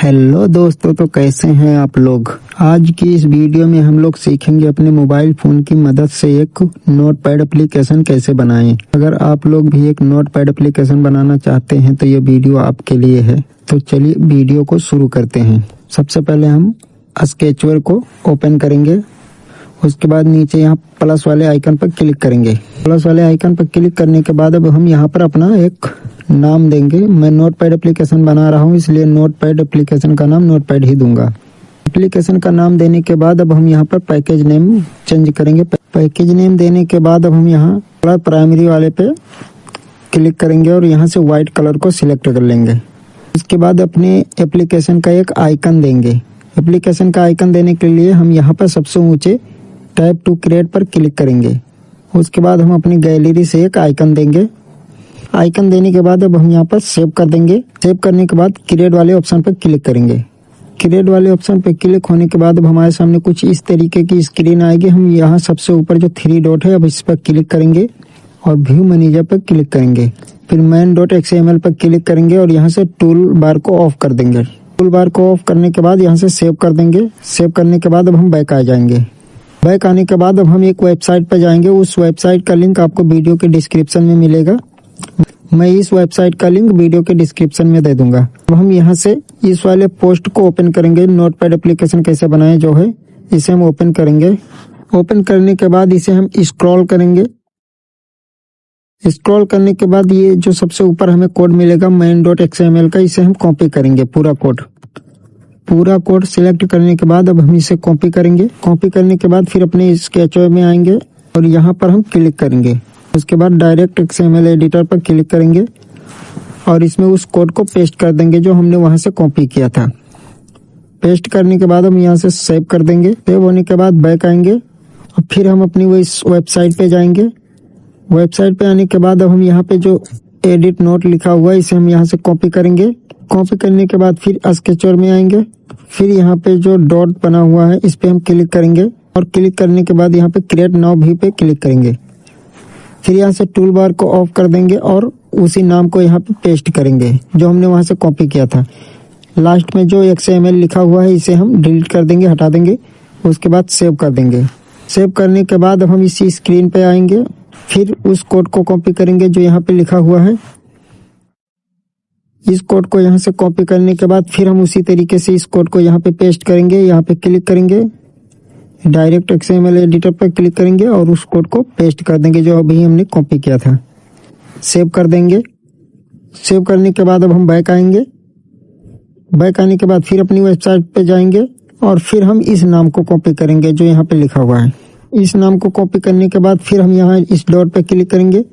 Hello दोस्तों, तो कैसे हैं आप लोग। आज की इस वीडियो में हम लोग सीखेंगे अपने मोबाइल फोन की मदद से एक नोटपैड एप्लीकेशन कैसे बनाएं। अगर आप लोग भी एक नोटपैड एप्लीकेशन बनाना चाहते हैं तो ये वीडियो आपके लिए है। तो चलिए वीडियो को शुरू करते हैं। सबसे पहले हम स्केचर को ओपन करेंगे। उसके बाद नीचे यहाँ प्लस वाले आइकन पर क्लिक करेंगे। प्लस वाले आइकन पर क्लिक करने के बाद अब हम यहाँ पर अपना एक नाम देंगे। मैं नोटपैड एप्लीकेशन बना रहा हूँ, इसलिए नोटपैड एप्लीकेशन का नाम नोटपैड ही दूंगा। एप्लीकेशन का नाम देने के बाद अब हम यहाँ पर पैकेज नेम चेंज करेंगे। पैकेज नेम देने के बाद अब हम यहाँ प्राइमरी वाले पे क्लिक करेंगे और यहाँ से व्हाइट कलर को सिलेक्ट कर लेंगे। इसके बाद अपने एप्लीकेशन का एक आइकन देंगे। एप्लीकेशन का आइकन देने के लिए हम यहाँ पर सबसे ऊंचे टैप टू क्रिएट पर क्लिक करेंगे। उसके बाद हम अपनी गैलरी से एक आइकन देंगे। आइकन देने के बाद अब हम यहाँ पर सेव कर देंगे। सेव करने के बाद क्रिएट वाले ऑप्शन पर क्लिक करेंगे। क्रिएट वाले ऑप्शन पर क्लिक होने के बाद अब हमारे सामने कुछ इस तरीके की स्क्रीन आएगी। हम यहाँ सबसे ऊपर जो 3 डॉट है अब इस पर क्लिक करेंगे और व्यू मैनेजर पर क्लिक करेंगे। फिर main.xml पर क्लिक करेंगे और यहाँ से टूल बार को ऑफ कर देंगे। टूल बार को ऑफ करने के बाद यहाँ से सेव कर देंगे। सेव करने के बाद अब हम बैक आ जाएंगे। बैक आने के बाद अब हम एक वेबसाइट पर जाएंगे। उस वेबसाइट का लिंक आपको वीडियो के डिस्क्रिप्शन में मिलेगा। मैं इस वेबसाइट का लिंक वीडियो के डिस्क्रिप्शन में दे दूंगा। अब हम यहाँ से इस वाले पोस्ट को ओपन करेंगे। नोटपैड एप्लीकेशन कैसे बनाएं जो है, इसे हम ओपन करेंगे। ओपन करने के बाद इसे हम स्क्रॉल करेंगे। स्क्रॉल करने के बाद ये जो सबसे ऊपर हमें कोड मिलेगा main.xml का, इसे हम कॉपी करेंगे। पूरा कोड सिलेक्ट करने के बाद अब हम इसे कॉपी करेंगे। कॉपी करने के बाद फिर अपने स्केचर में आएंगे और यहाँ पर हम क्लिक करेंगे। उसके बाद डायरेक्ट XML एडिटर पर क्लिक करेंगे और इसमें उस कोड को पेस्ट कर देंगे जो हमने वहां से कॉपी किया था। पेस्ट करने के बाद हम यहाँ से सेव कर देंगे। सेव होने के बाद बैक आएंगे और फिर हम अपनी वो इस वेबसाइट पे जाएंगे। वेबसाइट पे आने के बाद अब हम यहाँ पे जो एडिट नोट लिखा हुआ है इसे हम यहाँ से कॉपी करेंगे। कॉपी करने के बाद फिर स्केचर में आएंगे। फिर यहाँ पे जो डॉट बना हुआ है इस पे हम क्लिक करेंगे और क्लिक करने के बाद यहाँ पे क्रिएट नाउ व्यू पे क्लिक करेंगे। फिर यहाँ से टूल बार को ऑफ कर देंगे और उसी नाम को यहाँ पे पेस्ट करेंगे जो हमने वहां से कॉपी किया था। लास्ट में जो XML लिखा हुआ है इसे हम डिलीट कर देंगे, हटा देंगे। उसके बाद सेव कर देंगे। सेव करने के बाद हम इसी स्क्रीन पे आएंगे। फिर उस कोड को कॉपी करेंगे जो यहाँ पे लिखा हुआ है। इस कोड को यहाँ से कॉपी करने के बाद फिर हम उसी तरीके से इस कोड को यहाँ पे पेस्ट करेंगे। यहाँ पे क्लिक करेंगे, डायरेक्ट XML एडिटर पर क्लिक करेंगे और उस कोड को पेस्ट कर देंगे जो अभी हमने कॉपी किया था। सेव कर देंगे। सेव करने के बाद अब हम बैक आएंगे। बैक आने के बाद फिर अपनी वेबसाइट पे जाएंगे और फिर हम इस नाम को कॉपी करेंगे जो यहाँ पे लिखा हुआ है। इस नाम को कॉपी करने के बाद फिर हम यहाँ इस डॉट पे क्लिक करेंगे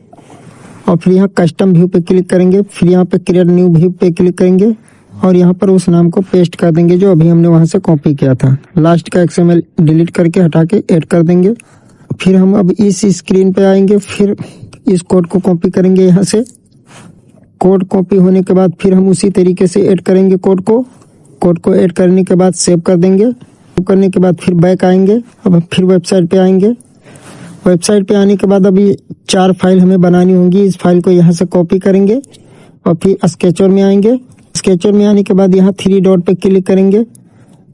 और फिर यहाँ कस्टम व्यू पे क्लिक करेंगे। फिर यहाँ पे क्रिएट न्यू व्यू पे क्लिक करेंगे और यहाँ पर उस नाम को पेस्ट कर देंगे जो अभी हमने वहां से कॉपी किया था। लास्ट का XML डिलीट करके हटा के ऐड कर देंगे। फिर हम अब इस स्क्रीन पे आएंगे। फिर इस कोड को कॉपी करेंगे। यहाँ से कोड कॉपी होने के बाद फिर हम उसी तरीके से ऐड करेंगे कोड को ऐड करने के बाद सेव कर देंगे। सेव करने के बाद फिर बैक आएंगे। अब फिर वेबसाइट पे आएंगे। वेबसाइट पे आने के बाद अभी 4 फाइल हमें बनानी होंगी। इस फाइल को यहाँ से कॉपी करेंगे और फिर स्केचर में आएंगे। स्केचर में आने के बाद यहाँ 3 डॉट पे क्लिक करेंगे।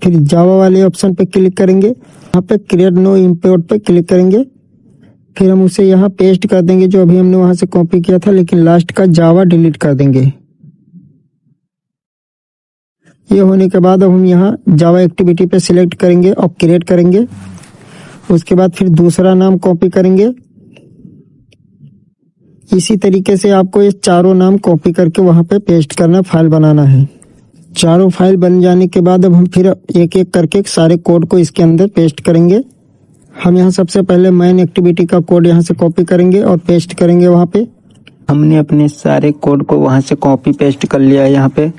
फिर जावा वाले ऑप्शन पे क्लिक करेंगे। यहाँ पे क्रिएट नो इंपोर्ट पे क्लिक करेंगे। फिर हम उसे यहाँ पेस्ट कर देंगे जो अभी हमने वहां से कॉपी किया था, लेकिन लास्ट का जावा डिलीट कर देंगे। ये होने के बाद अब हम यहाँ जावा एक्टिविटी पे सिलेक्ट करेंगे और क्रिएट करेंगे। उसके बाद फिर दूसरा नाम कॉपी करेंगे। इसी तरीके से आपको ये चारों नाम कॉपी करके वहां पे पेस्ट करना, फाइल बनाना है। चारों फाइल बन जाने के बाद अब हम फिर एक एक करके सारे कोड को इसके अंदर पेस्ट करेंगे। हम यहाँ सबसे पहले मेन एक्टिविटी का कोड यहाँ से कॉपी करेंगे और पेस्ट करेंगे वहां पे। हमने अपने सारे कोड को वहां से कॉपी पेस्ट कर लिया है। यहाँ पे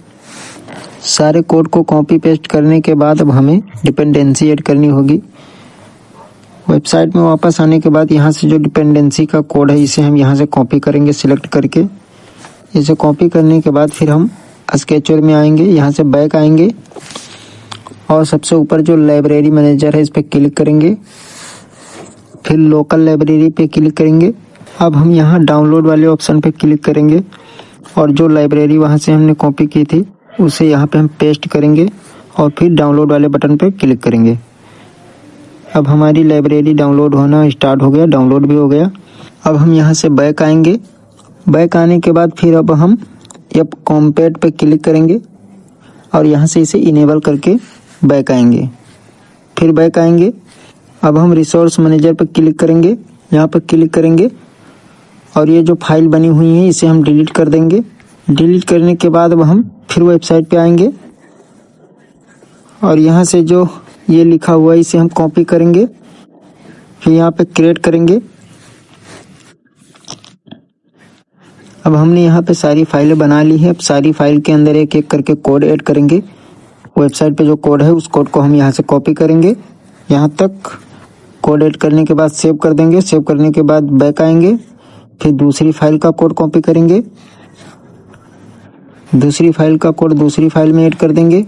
सारे कोड को कॉपी पेस्ट करने के बाद अब हमें डिपेंडेंसी ऐड करनी होगी। वेबसाइट में वापस आने के बाद यहाँ से जो डिपेंडेंसी का कोड है इसे हम यहाँ से कॉपी करेंगे सिलेक्ट करके। इसे कॉपी करने के बाद फिर हम स्केचर में आएंगे। यहाँ से बैक आएंगे और सबसे ऊपर जो लाइब्रेरी मैनेजर है इस पर क्लिक करेंगे। फिर लोकल लाइब्रेरी पे क्लिक करेंगे। अब हम यहाँ डाउनलोड वाले ऑप्शन पे क्लिक करेंगे और जो लाइब्रेरी वहाँ से हमने कॉपी की थी उसे यहाँ पे हम पेस्ट करेंगे और फिर डाउनलोड वाले बटन पे क्लिक करेंगे। अब हमारी लाइब्रेरी डाउनलोड होना स्टार्ट हो गया, डाउनलोड भी हो गया। अब हम यहाँ से बैक आएंगे। बैक आने के बाद फिर अब हम ऐप कॉम्पैट पे क्लिक करेंगे और यहाँ से इसे इनेबल करके बैक आएंगे। फिर बैक आएंगे। अब हम रिसोर्स मैनेजर पर क्लिक करेंगे, यहाँ पर क्लिक करेंगे और ये जो फाइल बनी हुई है इसे हम डिलीट कर देंगे। डिलीट करने के बाद अब हम फिर वेबसाइट पे आएंगे और यहाँ से जो ये लिखा हुआ है इसे हम कॉपी करेंगे, फिर यहाँ पे क्रिएट करेंगे। अब हमने यहाँ पे सारी फाइलें बना ली है। अब सारी फाइल के अंदर एक एक करके कोड ऐड करेंगे। वेबसाइट पे जो कोड है उस कोड को हम यहाँ से कॉपी करेंगे। यहाँ तक कोड ऐड करने के बाद सेव कर देंगे। सेव करने के बाद बैक आएंगे, फिर दूसरी फाइल का कोड कॉपी करेंगे, दूसरी फाइल का कोड दूसरी फाइल में ऐड कर देंगे।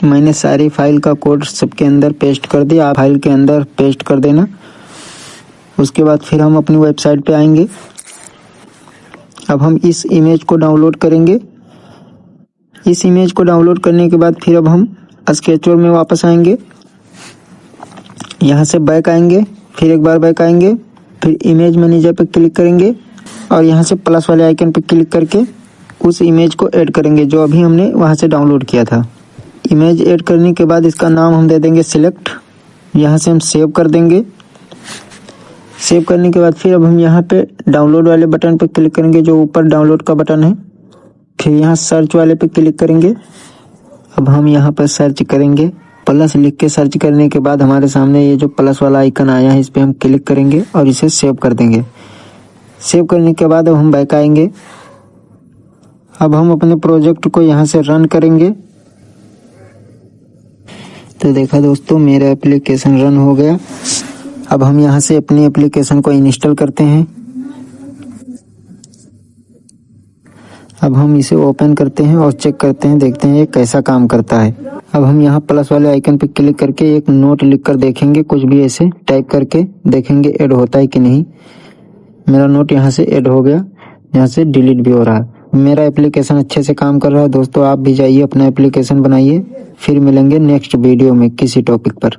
मैंने सारी फाइल का कोड सबके अंदर पेस्ट कर दिया, आप फाइल के अंदर पेस्ट कर देना। उसके बाद फिर हम अपनी वेबसाइट पे आएंगे। अब हम इस इमेज को डाउनलोड करेंगे। इस इमेज को डाउनलोड करने के बाद फिर अब हम स्केचर में वापस आएंगे। यहाँ से बैक आएंगे, फिर एक बार बैक आएंगे, फिर इमेज मैनेजर पे क्लिक करेंगे और यहाँ से प्लस वाले आइकन पे क्लिक करके उस इमेज को ऐड करेंगे जो अभी हमने वहाँ से डाउनलोड किया था। इमेज ऐड करने के बाद इसका नाम हम दे देंगे सिलेक्ट। यहाँ से हम सेव कर देंगे। सेव करने के बाद फिर अब हम यहाँ पे डाउनलोड वाले बटन पे क्लिक करेंगे जो ऊपर डाउनलोड का बटन है। फिर यहाँ सर्च वाले पे क्लिक करेंगे। अब हम यहाँ पर सर्च करेंगे, प्लस लिख के सर्च करने के बाद हमारे सामने ये जो प्लस वाला आइकन आया है इस पे हम क्लिक करेंगे और इसे सेव कर देंगे। सेव करने के बाद अब हम बैक आएंगे। अब हम अपने प्रोजेक्ट को यहाँ से रन करेंगे। तो देखा दोस्तों, मेरा एप्लीकेशन रन हो गया। अब हम यहाँ से अपनी एप्लीकेशन को इंस्टॉल करते हैं। अब हम इसे ओपन करते हैं और चेक करते हैं, देखते हैं ये कैसा काम करता है। अब हम यहाँ प्लस वाले आइकन पे क्लिक करके एक नोट लिख कर देखेंगे, कुछ भी ऐसे टाइप करके देखेंगे ऐड होता है कि नहीं। मेरा नोट यहाँ से ऐड हो गया, यहाँ से डिलीट भी हो रहा है। मेरा एप्लीकेशन अच्छे से काम कर रहा है दोस्तों। आप भी जाइए अपना एप्लीकेशन बनाइए। फिर मिलेंगे नेक्स्ट वीडियो में किसी टॉपिक पर।